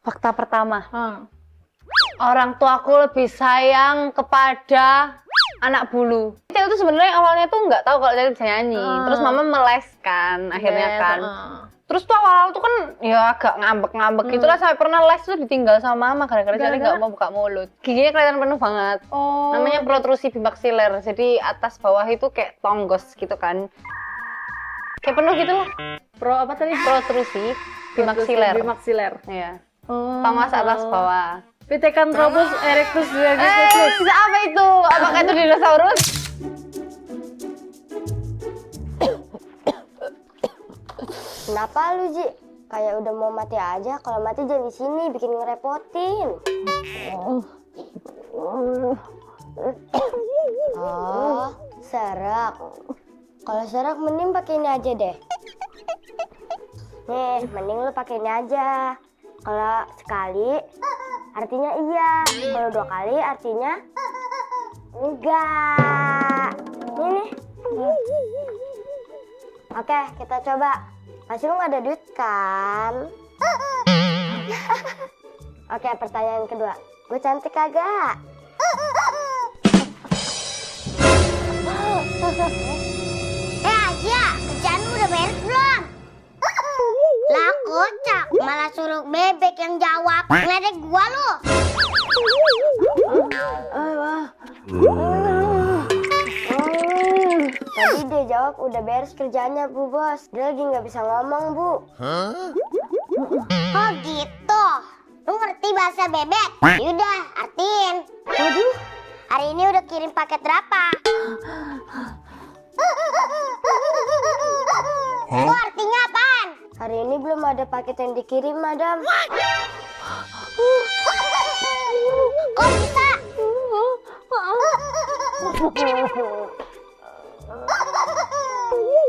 Fakta pertama. Orang tuaku lebih sayang kepada anak bulu. Cewek itu sebenarnya awalnya tuh nggak tahu kalau dia bisa nyanyi. Terus mama meleskan akhirnya kan. Terus tuh awal-awal tuh kan ya agak ngambek-ngambek gitu lah, sampai pernah les tuh ditinggal sama mama gara-gara dia nggak mau buka mulut. Giginya kelihatan penuh banget. Namanya protrusi bimaksiler. Jadi atas bawah itu kayak tonggos gitu kan. Kayak penuh gitu lah. Apa tadi? Protrusi bimaksiler. Bimaksiler. Iya. Tonggos atas bawah. Pithecanthropus erectus. Bisa apa itu? Apakah itu dinosaurus? Kenapa lu, Ji? Kayak udah mau mati aja. Kalau mati jangan di sini, bikin ngerepotin. Oh, serak. Kalau serak mending pakai ini aja deh. Nih, mending lu pakai ini aja. Kalau sekali artinya iya. Kalau 2 kali artinya enggak. Ini. Oke, kita coba. Pasti lu gak ada duit kan? Oke, pertanyaan kedua. Gue cantik kagak? Aja, kerjaanmu udah beres belum? Lah kocak, malah suruh bebek yang jawab. Ngeledek gua lu. Tadi dia jawab udah beres kerjaannya, Bu Bos. Dia lagi nggak bisa ngomong, Bu. Oh gitu. Lu ngerti bahasa bebek? Yaudah, artiin. Waduh, Hari ini udah kirim paket berapa? Itu artinya apaan? hari ini belum ada paket yang dikirim, Madam. Kok bisa?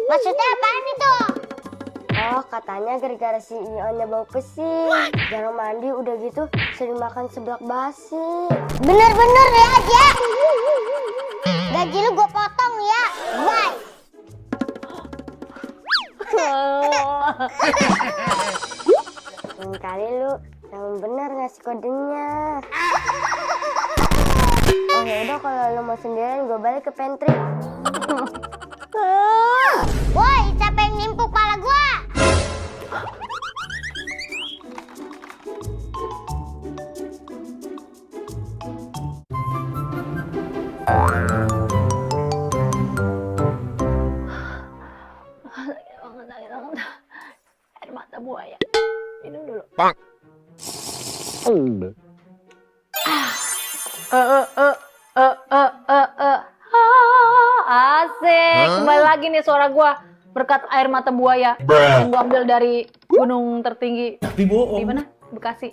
Maksudnya apaan itu? Oh, katanya gara-gara si Ionnya bau pesing. Jarang mandi, udah gitu sering makan seblak basi. Bener-bener ya aja. Gaji lu gue potong ya. Bye. Lain kali lu yang benar ngasih kodenya. Oh ya udah, kalau lu mau sendirian gue balik ke pantry. Woi, siapa yang nimpuk pala gua? Air mata buaya. Minum dulu. Asik. Kembali lagi nih suara gua berkat air mata buaya yang gua ambil dari gunung tertinggi di mana? Bekasi.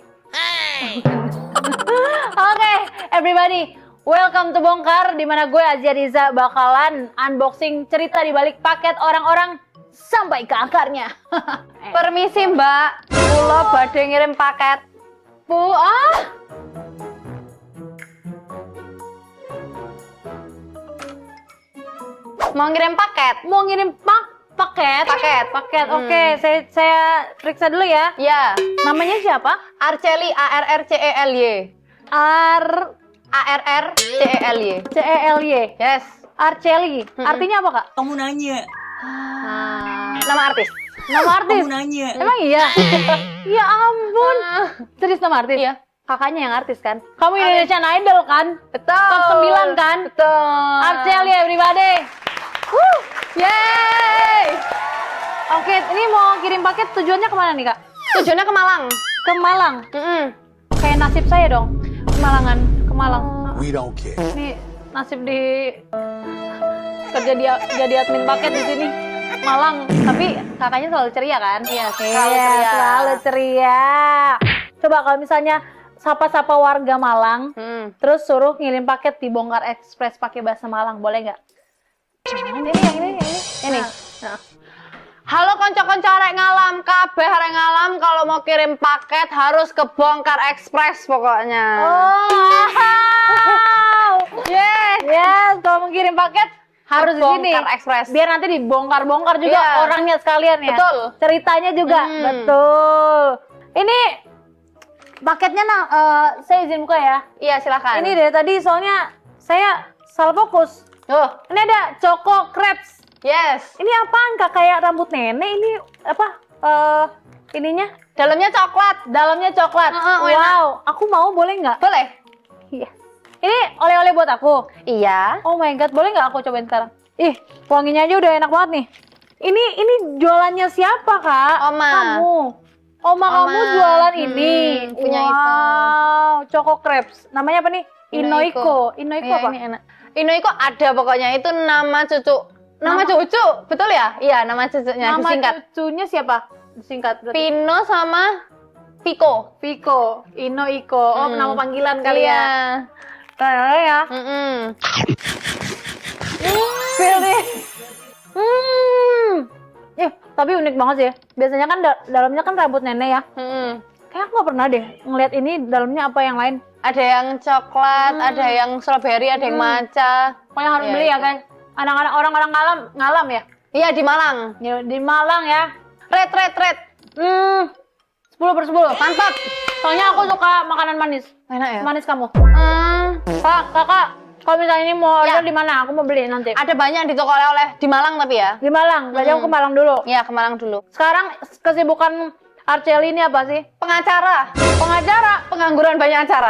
Oke, everybody, welcome to Bongkar, di mana gue Azia Riza bakalan unboxing cerita di balik paket orang-orang sampai ke akarnya. Permisi Mbak, kula badhe ngirim paket. Bu, mau ngirim paket? Mau ngirim paket? Paket. Oke, saya periksa dulu ya. Ya. Namanya siapa? Arceli, ARRCELY. CELY. Yes. Arceli. Artinya apa, Kak? Kamu nanya. Nama artis. Nama artis. Kamu nanya. Emang iya? Ya ampun. Serius nama artis? Iya. Kakaknya yang artis kan? Kamu Indonesian Idol kan? Betul. Top 9 kan? Betul. Arceli everybody. Yeay. Oke, ini mau kirim paket, tujuannya kemana nih, Kak? Tujuannya ke Malang. Ke Malang? Kayak nasib saya dong. Kemalangan, ke Malang. We don't care. Ini nasib di kerja dia jadi admin paket di sini. Malang, tapi kakaknya selalu ceria kan? Iya, selalu ceria. Coba kalau misalnya sapa-sapa warga Malang, terus suruh ngirim paket di Bongkar Express pakai bahasa Malang, boleh nggak? Ini. Nah. Halo konco-konco arek ngalam, kabeh arek ngalam, kalau mau kirim paket harus ke Bongkar Express pokoknya. Yes, kalau mau kirim paket harus di sini. Bongkar Express. Biar nanti dibongkar-bongkar juga orangnya sekalian ya. Betul. Ceritanya juga. Betul. Ini paketnya saya izin buka ya. Iya, silakan. Ini dari tadi soalnya saya salah fokus. Oh, Ini ada Choco Crepes. yes. Ini apaan Kak? Kayak rambut nenek ini apa? Ininya Dalamnya coklat. dalamnya coklat. Enak. Wow, aku mau boleh nggak? Boleh? Iya. Ini oleh-oleh buat aku. Iya. Oh my god, boleh nggak aku cobain sekarang? Ih, wanginya aja udah enak banget nih. Ini jualannya siapa Kak? Oma. Kamu. Oma kamu jualan ini. punya itu. Wow, Choco Crepes. Namanya apa nih? Inoiko. Inoiko Iya, apa? ini enak. Inoiko ada pokoknya, itu nama cucu. Nama cucu, betul ya? Iya, nama cucunya Nama disingkat. cucunya siapa? Disingkat berarti. Pino sama Piko. Piko, Inoiko. Oh, nama panggilan kali Iya. ya. Kayaknya ya. Feel nih. Tapi unik banget sih. Biasanya kan dalamnya kan rambut nenek ya. Kayak aku nggak pernah deh ngeliat ini dalamnya apa yang lain. Ada yang coklat, ada yang strawberry, ada yang matcha. Pokoknya harus Iya, beli ya itu. guys. Anak-anak orang-orang ngalam ya. Iya, di Malang. Ya, di Malang ya. Red. 10/10. Mantap. Soalnya aku suka makanan manis. Enak ya? Manis kamu. Kakak, kalau misalnya ini mau order Ya. di mana? Aku mau beli nanti. Ada banyak di toko oleh-oleh di Malang tapi ya. Di Malang. Berarti aku ke Malang dulu. Iya, ke Malang dulu. Sekarang kesibukan Arceli ini apa sih? Pengacara. Pengacara. Pengangguran banyak acara.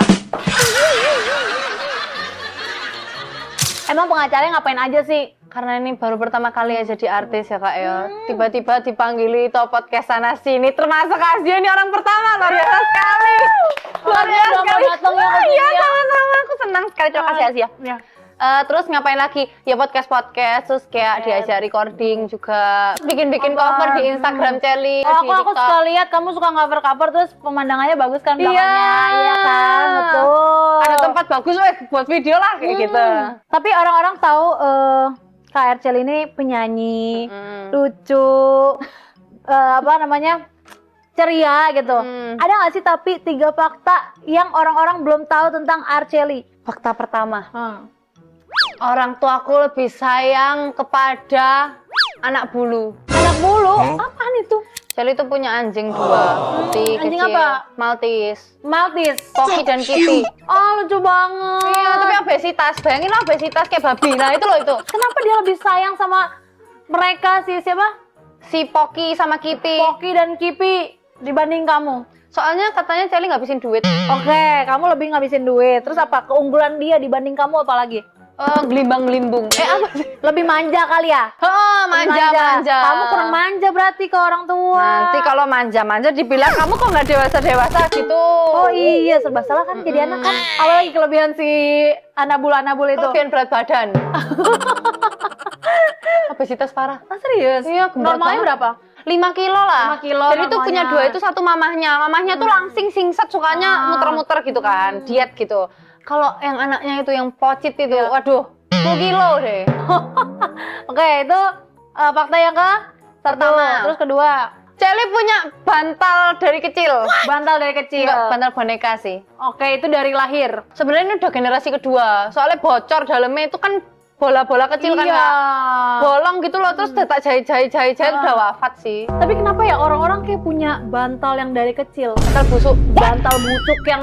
Emang pengacaranya ngapain aja sih? Karena ini baru pertama kali ya jadi artis ya Kak ya. Tiba-tiba dipanggili to podcast sana sini. Termasuk Asia ini orang pertama. Luar biasa sekali. Luar biasa udah mau sekali. datang ya ke sini Iya, ya. sama-sama. Aku senang sekali. Terima kasih Asia. Ya. Terus ngapain lagi? Ya podcast, terus kayak diajak recording juga. Bikin-bikin cover di Instagram Celi, di Aku TikTok. suka lihat kamu suka cover terus pemandangannya bagus kan Iya. belakangnya. Iya kan? Betul. Ada tempat bagus buat video lah kayak gitu. Tapi orang-orang tahu Kak Arcel ini penyanyi, lucu, apa namanya? Ceria gitu. Ada nggak sih tapi 3 fakta yang orang-orang belum tahu tentang Arceli? Fakta pertama. Orang tuaku lebih sayang kepada anak bulu. Anak bulu? Apaan itu? Celi itu punya anjing 2. Anjing apa? Maltese. Maltese. Pocky dan Kitty. Oh, lucu banget. Iya, tapi obesitas. Bayangin lah obesitas kayak babi. Nah, itu loh itu. Kenapa dia lebih sayang sama mereka sih siapa? Si Pocky sama Kitty. Poki dan Kipi dibanding kamu? Soalnya katanya Celi ngabisin duit. Oke, kamu lebih ngabisin duit. Terus apa keunggulan dia dibanding kamu apa lagi? Gelimbang-gelimbung. Apa sih? Lebih manja kali ya? Oh, manja. Kamu kurang manja berarti ke orang tua. Nanti kalau manja-manja dibilang kamu kok nggak dewasa-dewasa gitu. Oh iya, serba salah kan jadi anak kan. Apalagi kelebihan si anabul itu. Kelebihan berat badan. Obesitas parah. Ah, serius? Iya, gembrot Normalnya banget. berapa? 5 kilo lah. 5 kilo Jadi itu punya normalnya. 2, itu satu mamahnya. Mamahnya tuh langsing singset, sukanya muter-muter gitu kan, diet gitu. Kalau yang anaknya itu yang pocit itu, waduh, 10 kilo deh. Oke, itu fakta yang Pertama. Terus kedua, Celi punya bantal dari kecil. bantal dari kecil. Enggak, bantal boneka sih. Oke, itu dari lahir. Sebenarnya ini udah generasi kedua. Soalnya bocor dalamnya itu kan bola-bola kecil kan Iya. Kak. Bolong gitu loh, terus udah tak jahit udah wafat sih. Tapi kenapa ya orang-orang kayak punya bantal yang dari kecil? Bantal busuk. Bantal busuk yang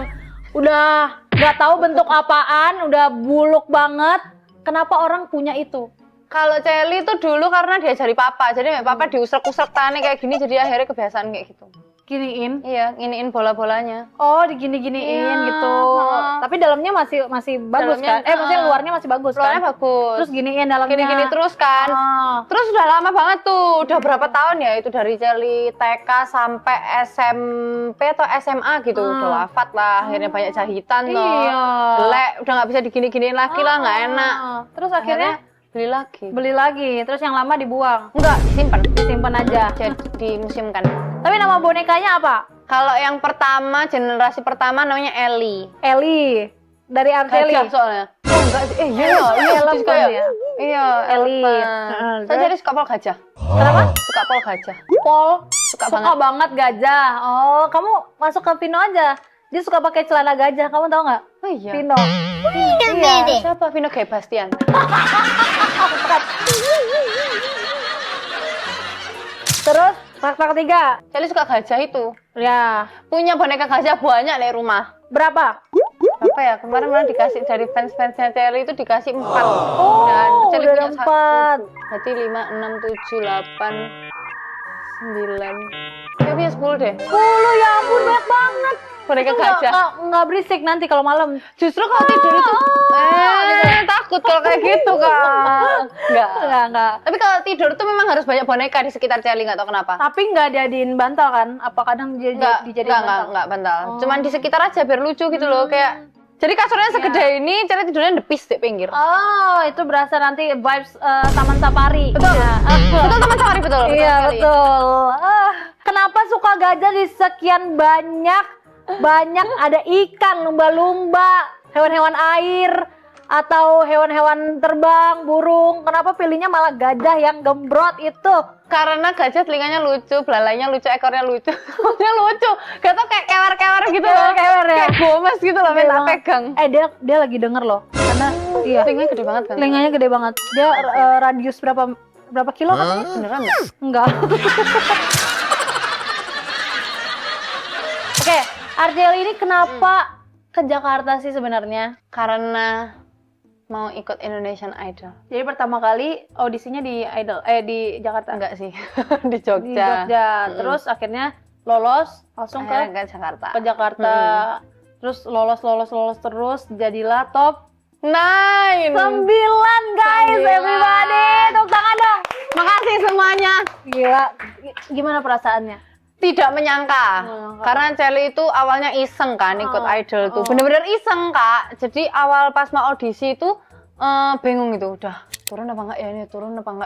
udah nggak tahu bentuk apaan, udah buluk banget. Kenapa orang punya itu? Kalau Celi itu dulu karena diajari papa, jadi papa diusrek-usrek tangannya kayak gini, jadi akhirnya kebiasaan kayak gitu. Giniin. Iya, nginiin bola-bolanya. Oh, digini-giniin Iya, gitu. heeh. Tapi dalamnya masih bagus Dalamnya, kan? Maksudnya luarnya masih bagus Luarnya kan? bagus. Terus giniin dalamnya. Gini-gini terus kan. Oh. Terus udah lama banget tuh, udah berapa tahun ya itu dari Celi TK sampai SMP atau SMA gitu, udah wafat lah. Akhirnya banyak jahitan toh. Iya. Jelek, udah nggak bisa digini-giniin lagi lah, nggak enak. Terus akhirnya beli lagi. beli lagi. Terus yang lama dibuang. Enggak, simpen. Disimpan aja. Jadi dimuseumkan. Tapi nama bonekanya apa? Kalau yang pertama, generasi pertama namanya Ellie. Eli. Dari Arceli. Gajah soalnya. Oh enggak sih, iya Elef suka kan ya. ya? Iya, Ellie. elephant. Saya jadi suka pol gajah. Kenapa? Suka pol gajah. Pol. Suka Suka banget gajah. Oh, kamu masuk ke Vino aja. Dia suka pakai celana gajah. Kamu tahu nggak? Oh iya. Vino. Iya. Siapa Vino Gebastian? Terus Fakta ketiga. Celi suka gajah itu. Ya. Punya boneka gajah banyak di rumah. Berapa? Apa ya? Kemarin malah dikasih dari fans-fansnya Celi itu dikasih 4. Oh, Dan Celi udah punya 4. 1. Berarti 5, 6, 7, 8, 9. Dia punya 10 deh. 10, ya ampun banyak banget. Boneka Itu gajah. nggak berisik nanti kalau malam. Justru kalau tidur itu takut kalau kayak gitu Kak. Enggak. Tapi kalau tidur tuh memang harus banyak boneka di sekitar Celi, nggak tahu kenapa. Tapi nggak dijadiin bantal kan? Apa kadang dia dijadiin bantal? Enggak bantal. Cuman di sekitar aja biar lucu gitu loh, kayak jadi kasurnya segede ini, Celi tidurnya depis di pinggir. Oh, itu berasa nanti vibes Taman Safari. Betul. Ya. Betul Taman Safari betul. Iya, sekali. betul. Kenapa suka gajah di sekian banyak ada ikan, lumba-lumba, hewan-hewan air, atau hewan-hewan terbang, burung. Kenapa pilihnya malah gajah yang gembrot itu? Karena gajah telinganya lucu, belalainya lucu, ekornya lucu. Semuanya lucu. Gak tau kayak kewer-kewer gitu loh. Kewer ya? Kayak gomes gitu loh, Gede minta banget. pegang. Dia lagi denger loh. Karena iya, Telinganya gede banget kan? telinganya gede banget. Dia radius berapa kilo katanya? Beneran nggak? Enggak. Oke, Arcel ini kenapa ke Jakarta sih sebenarnya? Karena mau ikut Indonesian Idol. Jadi pertama kali audisinya di di Jakarta. Enggak sih, di Di Jogja. Jogja. Terus akhirnya lolos langsung Akhirnya ke Jakarta. ke Jakarta. Terus lolos terus jadilah top 9. 9 guys, 9. everybody. Tepuk tangan dong. Makasih semuanya. Gila. Gimana perasaannya? Tidak menyangka. Karena Celi itu awalnya iseng kan ikut idol tuh. Bener-bener iseng Kak. Jadi awal pas mau audisi itu bingung gitu. Udah turun apa enggak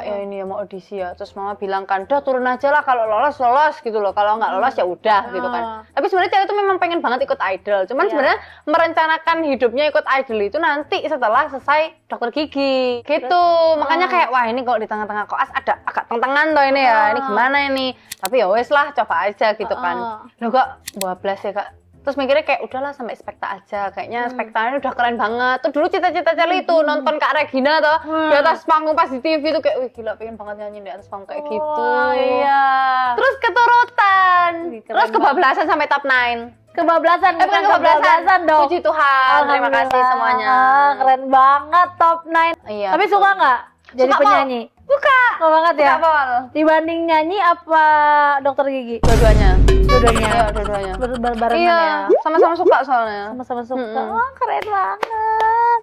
ya ini ya mau audisi ya. Terus mama bilang kan, udah turun aja lah, kalau lolos gitu loh. Kalau nggak lolos ya udah gitu kan. Tapi sebenarnya Celi itu memang pengen banget ikut idol. Cuman sebenarnya merencanakan hidupnya ikut idol itu nanti setelah selesai dokter gigi. Gitu. Makanya kayak wah ini kalau di tengah-tengah koas ada agak tentangan loh ini ya. Ini gimana ini? Tapi ya wes lah, coba aja gitu kan. Loh kok 12 ya Kak. Terus mikirnya kayak udahlah sampai Spekta aja. Kayaknya Spektanya udah keren banget. Tuh dulu cita-cita Celi itu nonton Kak Regina tuh di atas panggung pas di TV tuh kayak wih gila pengen banget nyanyi di atas panggung kayak gitu. Iya. Terus keturutan. Keren Terus kebablasan sampai top 9. Kebablasan, Bukan kebablasan dong. Puji Tuhan. Terima kasih semuanya. Keren banget top 9. Iya. Tapi suka nggak jadi Suka, penyanyi? Buka. Suka banget ya? Suka, Pol. Dibanding nyanyi apa dokter gigi? Dua-duanya. Dua-duanya. Iya, dua-duanya. Barengan Iya, ya? sama-sama suka soalnya. Sama-sama suka. Wah, keren banget.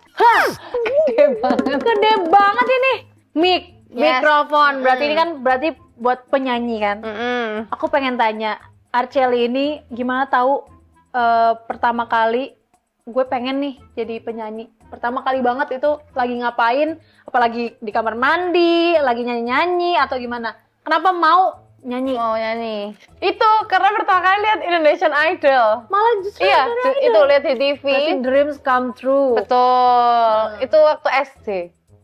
Gede banget. Gede banget ini. Yes. Mikrofon. Berarti ini kan buat penyanyi kan? Aku pengen tanya, Arceli ini gimana tahu pertama kali gue pengen nih jadi penyanyi. Pertama kali banget itu lagi ngapain? Apalagi di kamar mandi, lagi nyanyi-nyanyi atau gimana? Kenapa mau nyanyi? Mau nyanyi. Itu karena pertama kali lihat Indonesian Idol. Malah justru Iya, Indonesian itu Idol. lihat di TV. Berarti dreams come true. Betul. Itu waktu SD.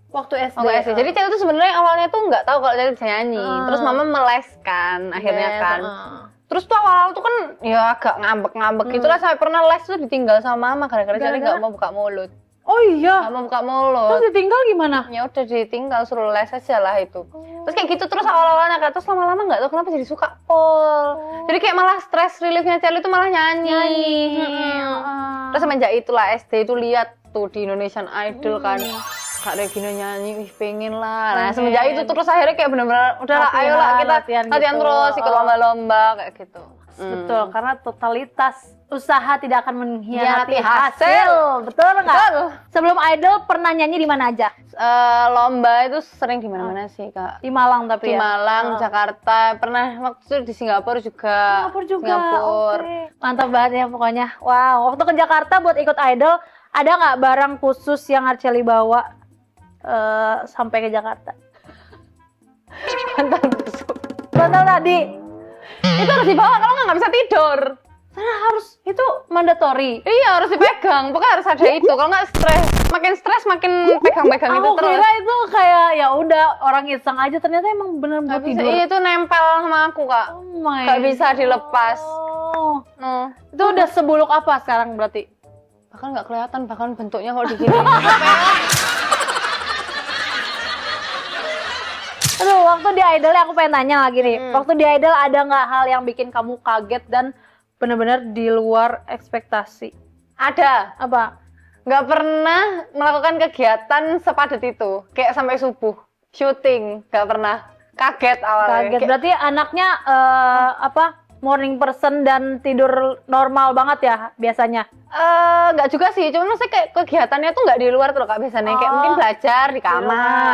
Waktu SD. Waktu SD. Jadi Celi tuh sebenarnya awalnya tuh nggak tahu kalau Celi bisa nyanyi. Terus mama meleskan akhirnya Yes, kan. Terus tuh awal-awal tuh kan ya agak ngambek-ngambek gitulah, sampai pernah les tuh ditinggal sama mama gara-gara Celi nggak mau buka mulut. Oh iya. Nggak mau buka mulut. Terus ditinggal gimana? Ya udah ditinggal, suruh les aja lah itu. Terus kayak gitu terus awal-awalnya Kak. Terus lama-lama nggak tahu kenapa jadi suka pol. Jadi kayak malah stress reliefnya Celi itu malah nyanyi. Terus semenjak itulah SD itu lihat tuh di Indonesian Idol kan. Kak Regina nyanyi, wih pengen lah. Nah semenjak itu terus akhirnya kayak bener-bener udahlah Latihan, ayolah kita latihan latihan gitu. terus, ikut lomba-lomba kayak gitu. Betul, karena totalitas usaha tidak akan Hianati mengkhianati hasil. hasil. Betul nggak? Betul. Sebelum Idol pernah nyanyi di mana aja? Lomba itu sering di mana-mana sih Kak. Di Malang tapi Di ya. Malang, Jakarta, pernah waktu itu di Singapura juga. Singapura. Oke. Mantap banget ya pokoknya. Wow, waktu ke Jakarta buat ikut Idol, ada nggak barang khusus yang Arceli bawa sampai ke Jakarta? Bantal busuk. Bantal tadi. Itu harus dibawa, kalau nggak bisa tidur. Karena harus itu mandatory. Iya harus dipegang, pokoknya harus ada itu. Kalau nggak stres makin pegang-pegang itu Aku terus. kira itu kayak ya udah orang iseng aja, ternyata emang bener buat Nggak bisa, tidur. iya itu nempel sama aku Kak. Oh my. Nggak bisa dilepas. Oh. Nah, Itu udah sebuluk apa sekarang berarti? bahkan nggak kelihatan, bahkan bentuknya kalau digini. Aduh, waktu di Idol aku pengen tanya lagi nih. Waktu di Idol ada nggak hal yang bikin kamu kaget dan benar-benar di luar ekspektasi? Ada. Apa? Nggak pernah melakukan kegiatan sepadat itu. Kayak sampai subuh. Syuting. Nggak pernah. Kaget awalnya. Kaget. Kayak, Berarti anaknya morning person dan tidur normal banget ya biasanya? nggak juga sih. Cuma maksudnya kayak kegiatannya tuh nggak di luar tuh loh Kak biasanya. Kayak mungkin belajar di kamar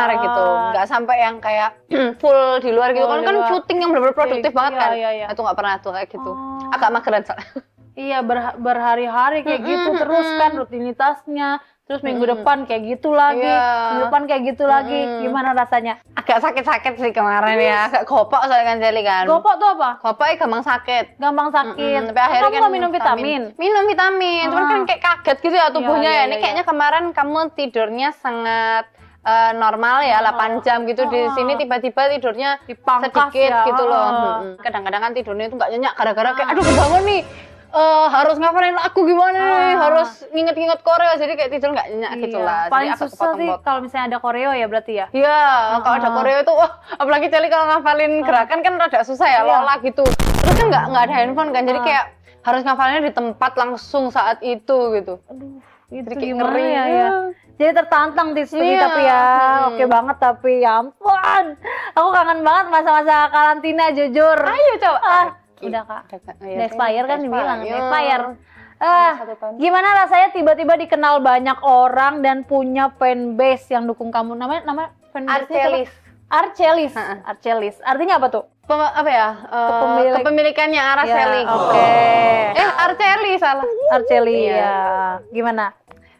luar. gitu. Nggak sampai yang kayak full di luar gitu. Full Kan di kan luar. syuting yang benar-benar produktif banget Iya, kan. iya. Itu nggak pernah tuh kayak gitu. Oh. Agak mageran soalnya. Iya, berhari-hari kayak gitu terus kan rutinitasnya. Terus minggu depan kayak gitu lagi, Iya. minggu depan kayak gitu lagi. Gimana rasanya? Agak sakit-sakit sih kemarin ya. Agak gopok soalnya kan Jelly kan. Gopok tuh apa? Gopok gampang sakit. Gampang sakit. Tapi akhirnya Kamu kan nggak minum vitamin? Minum vitamin. Cuman kan kayak kaget gitu ya tubuhnya Iya, ya. iya, Ini iya. kayaknya kemarin kamu tidurnya sangat normal ya 8 jam gitu. Di sini tiba-tiba tidurnya Dipangkas sedikit ya. gitu loh. Kadang-kadang kan tidurnya itu nggak nyenyak gara-gara kayak aduh kebangun nih. Harus ngafalin lagu gimana nih, harus nginget-nginget koreo, jadi kayak tidur nggak nyenyak gitu lah. Paling Jadi agak susah sih kepotong-potong. kalau misalnya ada koreo ya berarti ya. Iya, kalau ada koreo itu, wah apalagi Celi kalau ngafalin gerakan kan rada susah ya, lola gitu. Terus kan nggak ada handphone kan, jadi kayak harus ngafalinnya di tempat langsung saat itu gitu. Aduh, itu Jadi kayak gimana ngeri. ya? Jadi tertantang di sini Iya. tapi ya, oke banget tapi ya ampun. Aku kangen banget masa-masa karantina jujur. Ayo coba. Udah Kak. Iya, Udah expired kan dibilang, Iya. expired. 1 tahun. Gimana rasanya tiba-tiba dikenal banyak orang dan punya fanbase yang dukung kamu? Nama fanbase-nya Arcelis. siapa? Arcelis. Arcelis. Artinya apa tuh? Apa ya? Kepemilikannya Araceli. Ya, oke. Arceli salah. Arcelia. Iya. Gimana?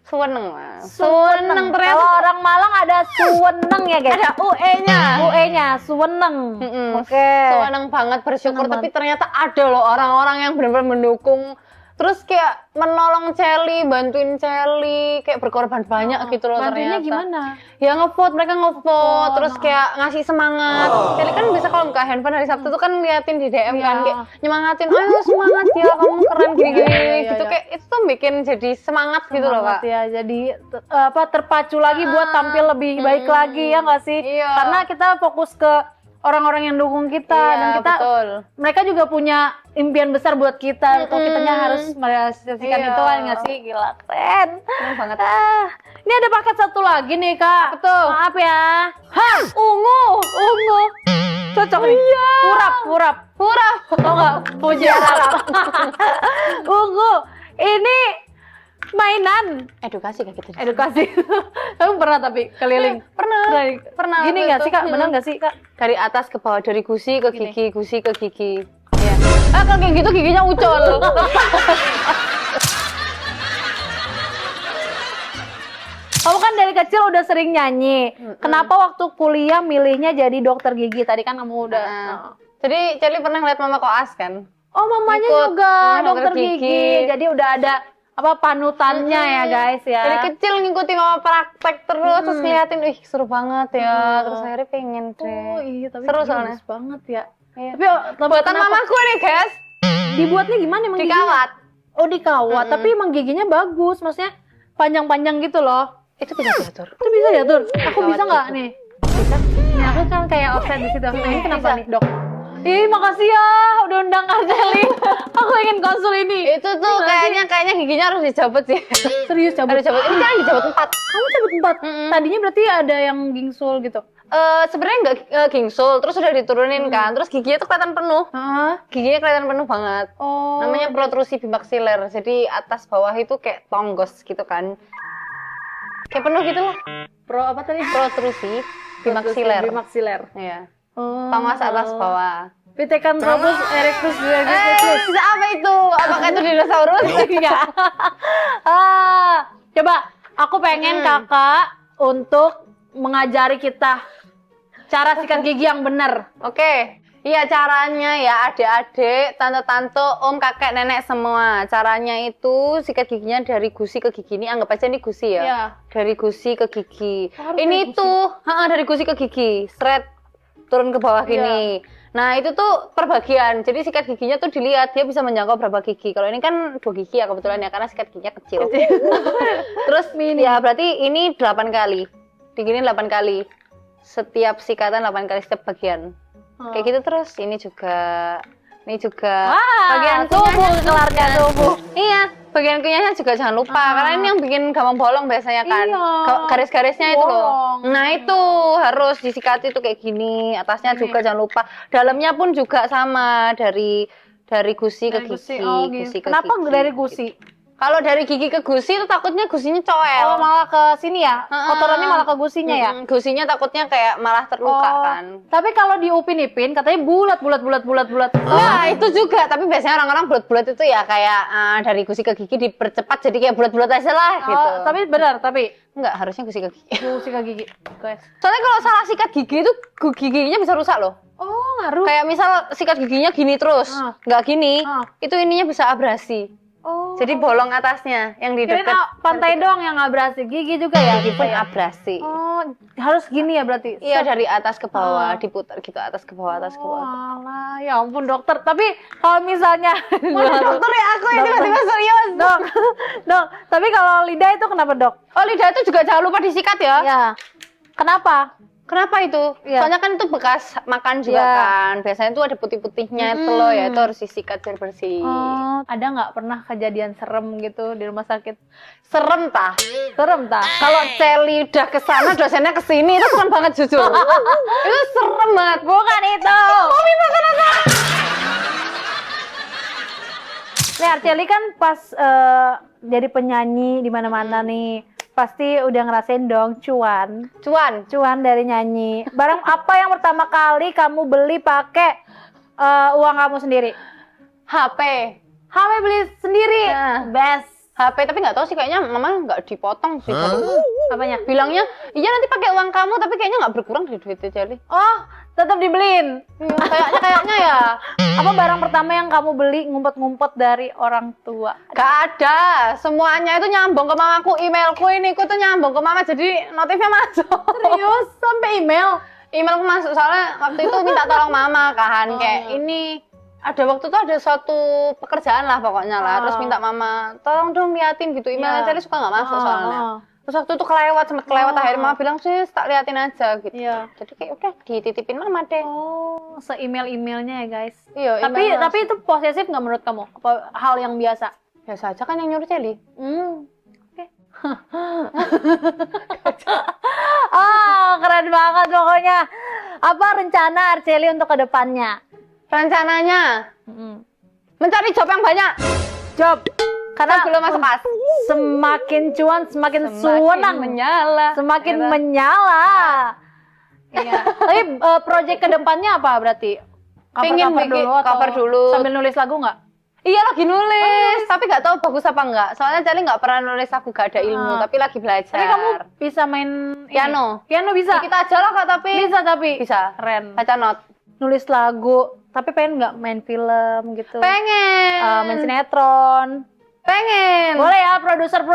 Suweneng lah. Suweneng Kalau ternyata. orang Malang ada suweneng ya guys. Ada UE-nya. UE-nya suweneng. Oke. Suweneng banget bersyukur, Seneng tapi ternyata ada loh orang-orang yang benar-benar mendukung. Terus kayak menolong Celi, bantuin Celi, kayak berkorban banyak gitu loh Bantuinnya ternyata. gimana? Ya ngevote, mereka ngevote, terus kayak ngasih semangat. Celi kan bisa kalau buka handphone hari Sabtu tuh kan liatin di DM kan, kayak nyemangatin, ayo semangat ya, kamu keren gini-gini gitu. Kayak itu tuh bikin jadi semangat gitu loh Kak. Ya, jadi terpacu lagi buat tampil lebih baik lagi ya nggak sih? Iya. Karena kita fokus ke orang-orang yang dukung kita dan kita betul. mereka juga punya impian besar buat kita. Kalau kitanya harus merealisasikan Iya. itu kan nggak sih? Gila keren. Keren banget. Ini ada paket satu lagi nih Kak. Betul. Maaf ya. Hah, ungu. Cocok nih. Iya. Hurap. Tau nggak? Puji Arab. Ungu. Ini mainan Edukasi kayak gitu. edukasi. Kamu pernah tapi keliling? Pernah. Gini nggak sih Kak? Benar nggak sih Kak? Dari atas ke bawah, dari gusi ke gigi, gusi ke gigi. Ya. Kalau kayak gitu giginya ucol. Kamu kan dari kecil udah sering nyanyi. Kenapa waktu kuliah milihnya jadi dokter gigi? Tadi kan kamu udah. Jadi Celi pernah ngeliat mama koas kan? Oh, mamanya Ikut, juga dokter dokter gigi. gigi. Jadi udah ada apa panutannya ya guys ya. Dari kecil ngikutin mama praktek terus, terus ngeliatin, ih seru banget ya. Terus akhirnya pengen deh. Oh iya, tapi Seru bagus soalnya. banget ya. Iya. Tapi Buatan kenapa? mamaku nih guys, Dibuatnya gimana emang giginya? dikawat. Oh dikawat, tapi emang giginya bagus, maksudnya panjang-panjang gitu loh. Itu bisa diatur. Itu bisa ya Tur? Aku Dikawat bisa nggak gitu. nih? Bisa. Nah aku kan kayak offset di situ. Nah ini kenapa Bisa. nih dok? Ih makasih ya udah undang Arceli. Aku ingin konsul ini. Itu tuh kayaknya giginya harus dicabut sih. Serius cabut? Harus dicabut. Ini kan dicabut 4. Kamu cabut 4? Tadinya berarti ada yang gingsul gitu? Sebenarnya nggak gingsul, terus udah diturunin kan, terus giginya tuh kelihatan penuh. Hah? Giginya kelihatan penuh banget. Oh. Namanya protrusi bimaksiler. Jadi atas bawah itu kayak tonggos gitu kan. Kayak penuh gitu lah. Apa tadi? Protrusi bimaksiler. Bimaksiler. Iya. Oh. Tonggos atas bawah. Pithecanthropus erectus diabetes. Bisa apa itu? Apakah itu dinosaurus? Iya. Coba aku pengen kakak untuk mengajari kita cara sikat gigi yang benar. Oke. Iya caranya ya adik-adik, tante-tante, om, kakek, nenek semua. Caranya itu sikat giginya dari gusi ke gigi. Ini anggap aja ini gusi ya. Iya. Dari gusi ke gigi. Harus Ini dari gusi. tuh dari gusi ke gigi, straight turun ke bawah gini. Nah itu tuh perbagian. Jadi sikat giginya tuh dilihat dia bisa menjangkau berapa gigi. Kalau ini kan 2 gigi ya kebetulan ya karena sikat giginya kecil. Terus ya berarti ini 8 kali. Digini 8 kali. setiap sikatan 8 kali setiap bagian. Kayak gitu terus. Ini juga. Bagian tubuh kelarnya tubuh. Iya, bagian kunyahnya juga jangan lupa. Karena ini yang bikin gampang bolong biasanya kan. Iya. Garis-garisnya itu loh. Bolong. Nah itu harus disikati tuh kayak gini. Atasnya juga jangan lupa. Dalamnya pun juga sama dari gusi ke gigi. Oh, Gusi ke kenapa gigi. dari gusi? Kalau dari gigi ke gusi itu takutnya gusinya coel. Oh, malah ke sini ya? Kotorannya malah ke gusinya ya? Gusinya takutnya kayak malah terluka kan. Tapi kalau diupin-ipin katanya bulat. Nah, itu juga. Tapi biasanya orang-orang bulat-bulat itu ya kayak dari gusi ke gigi dipercepat jadi kayak bulat-bulat aja lah gitu. Tapi benar, tapi Enggak, harusnya gusi ke gigi. gusi ke gigi. Guys. Soalnya kalau salah sikat gigi itu giginya bisa rusak loh. Oh, ngaruh. Kayak misal sikat giginya gini terus, nggak gini, itu ininya bisa abrasi. Oh. Jadi bolong atasnya yang di Kirain dekat pantai doang yang abrasi, gigi juga ya? gigi pun ya? abrasi. Oh, harus gini ya berarti? Iya, dari atas ke bawah, diputar gitu atas ke bawah, atas ke bawah. Alah, ya ampun dokter. Tapi kalau misalnya Mana dokter ya aku ini tiba-tiba serius. Dok, tapi kalau lidah itu kenapa dok? Oh, lidah itu juga jangan lupa disikat ya. Ya, kenapa? Kenapa itu? Iya. Soalnya kan itu bekas makan juga kan. Biasanya itu ada putih-putihnya itu loh ya, itu harus disikat biar bersih. Oh, ada nggak pernah kejadian serem gitu di rumah sakit? Serem tah. Serem tak? Kalau Celi udah kesana, dosennya kesini, itu serem banget jujur. Itu serem banget. Bukan itu. Nih Arceli kan pas jadi penyanyi di mana-mana nih. Pasti udah ngerasain dong cuan dari nyanyi. Barang apa yang pertama kali kamu beli pakai uang kamu sendiri? HP. HP beli sendiri. Nah. Best. HP, tapi nggak tahu sih, kayaknya mama nggak dipotong sih. Apanya? Bilangnya, iya nanti pakai uang kamu, tapi kayaknya nggak berkurang dari duitnya Celi. Oh, tetap dibeliin. Iya, kayaknya ya. Apa barang pertama yang kamu beli ngumpet-ngumpet dari orang tua? Gak ada, semuanya itu nyambung ke mamaku. Emailku ini, aku tuh nyambung ke mama, jadi notifnya masuk. Serius? Sampai email? Emailku masuk, soalnya waktu itu minta tolong mama kan, kayak ini ada waktu itu ada suatu pekerjaan lah pokoknya lah, terus minta mama tolong dong liatin gitu, emailnya Celi suka nggak masuk soalnya. Terus waktu itu sempat kelewat, akhirnya mama bilang sih tak liatin aja gitu. Iya. Jadi kayak udah dititipin mama deh. Oh, se-email-emailnya ya guys. Iya, Tapi itu posesif nggak menurut kamu? Apa hal yang biasa? biasa aja kan yang nyuruh Celi. Oke. Keren banget pokoknya. Apa rencana Arceli untuk kedepannya? Rencananya mencari job yang banyak. Job. Karena belum masuk pas. Semakin cuan semakin suwenang. Menyala. Semakin menyala. Iya. Tapi proyek kedepannya apa berarti? Pengen bikin cover dulu. Sambil nulis lagu nggak? Iya lagi nulis, tapi nggak tahu bagus apa enggak. Soalnya Celi nggak pernah nulis lagu, gak ada ilmu, tapi lagi belajar. Tapi kamu bisa main piano. Piano bisa. Kita aja lah Kak, tapi Bisa. Keren. baca not. Nulis lagu, tapi pengen nggak main film gitu? Pengen. Main sinetron. Pengen. Boleh ya produser,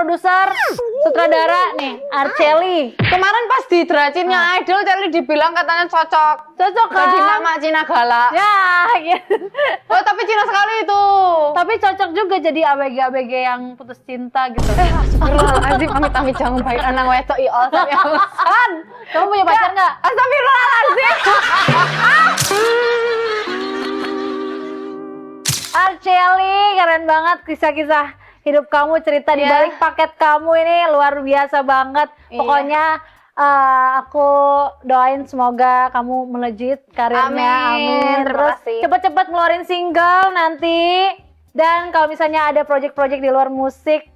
sutradara nih, Arceli. Kemarin pas di Dracinnya Idol, Celi dibilang katanya cocok. Cocok kan? Jadi Mama Cina galak. Ya, gitu. Oh tapi Cina sekali itu. Tapi cocok juga jadi ABG yang putus cinta gitu. Astagfirullahaladzim, amit-amit jangan baik anak wedok i all tapi alasan. Kamu punya pacar nggak? Astagfirullahaladzim. Arceli, keren banget kisah-kisah hidup kamu, cerita di balik paket kamu ini luar biasa banget. Pokoknya aku doain semoga kamu melejit karirnya. Amin. Terima Terus kasih. cepet-cepet ngeluarin single nanti. Dan kalau misalnya ada project-project di luar musik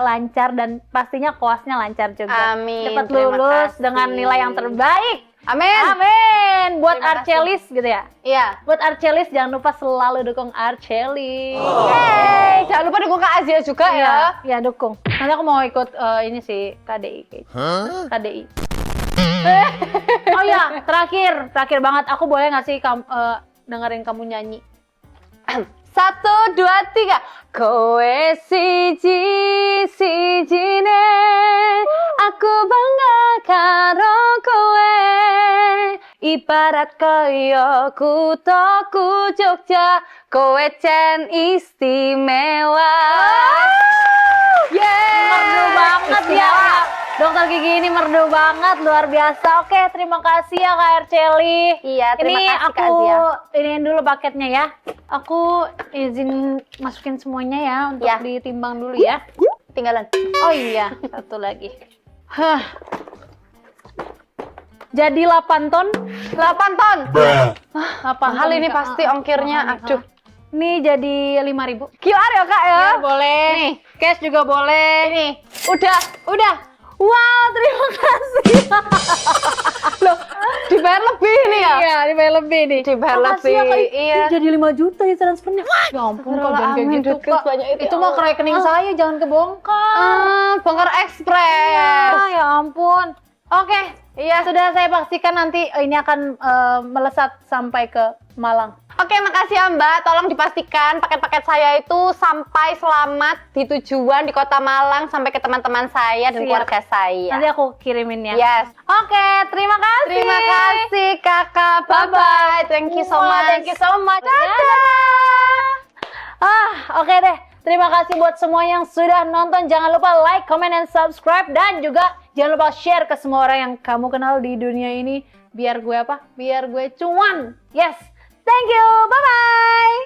lancar dan pastinya koasnya lancar juga. Amin. Cepet Terima lulus kasih. dengan nilai yang terbaik. Amin. Amin. Buat Terima kasih. Arcelis gitu ya. Iya. Buat Arcelis jangan lupa selalu dukung Arceli. Yeay, jangan lupa dukung Kak Azia juga ya. Iya dukung. Nanti aku mau ikut ini sih KDI kayaknya. KDI. Oh ya, terakhir banget. Aku boleh nggak sih dengerin kamu nyanyi? 1, 2, 3. Kowe siji-sijine aku bangga karo kowe, ibarat kaya kuthaku Jogja, kowe cen istimewa. Merdu banget ya. Dokter Gigi ini merdu banget, luar biasa. Oke, terima kasih ya Kak Erceli. Iya, terima Ini kasih, Kak aku Azia. iniin dulu paketnya ya. Aku izin masukin semuanya ya untuk Ya. ditimbang dulu ya. Tinggalan. Oh iya, satu lagi. Hah. Jadi 8 ton. 8 ton. 8 Mahal ton, ini Kak. pasti ongkirnya. Aduh. Ini jadi 5.000. QR ya Kak ya? Ya, boleh. Nih. Cash juga boleh. Ini. Udah. Wow, terima kasih. Loh, dibayar lebih nih ya? Iya, dibayar lebih nih. Dibayar Makasih ya, lebih, Kak. iya. Ini jadi 5 juta ya transfernya. Ya ampun, Kak, jangan kayak Amin, gitu, duitku Kak. sebanyak itu, Itu ya mah ke Allah. rekening saya, jangan kebongkar. Bongkar Express. Ya ampun. Oke, iya sudah saya pastikan nanti ini akan melesat sampai ke Malang. Oke, makasih ya Mbak. Tolong dipastikan paket-paket saya itu sampai selamat di tujuan di Kota Malang sampai ke teman-teman saya dan Siap. keluarga saya. Nanti aku kirimin ya. Yes. Oke, terima kasih. Terima kasih Kakak. Bye-bye. Thank you so Wah, much. Thank you so much. Oke deh. Terima kasih buat semua yang sudah nonton. Jangan lupa like, comment, and subscribe. Dan juga jangan lupa share ke semua orang yang kamu kenal di dunia ini. Biar gue apa? Biar gue cuan. Yes. Thank you. Bye-bye.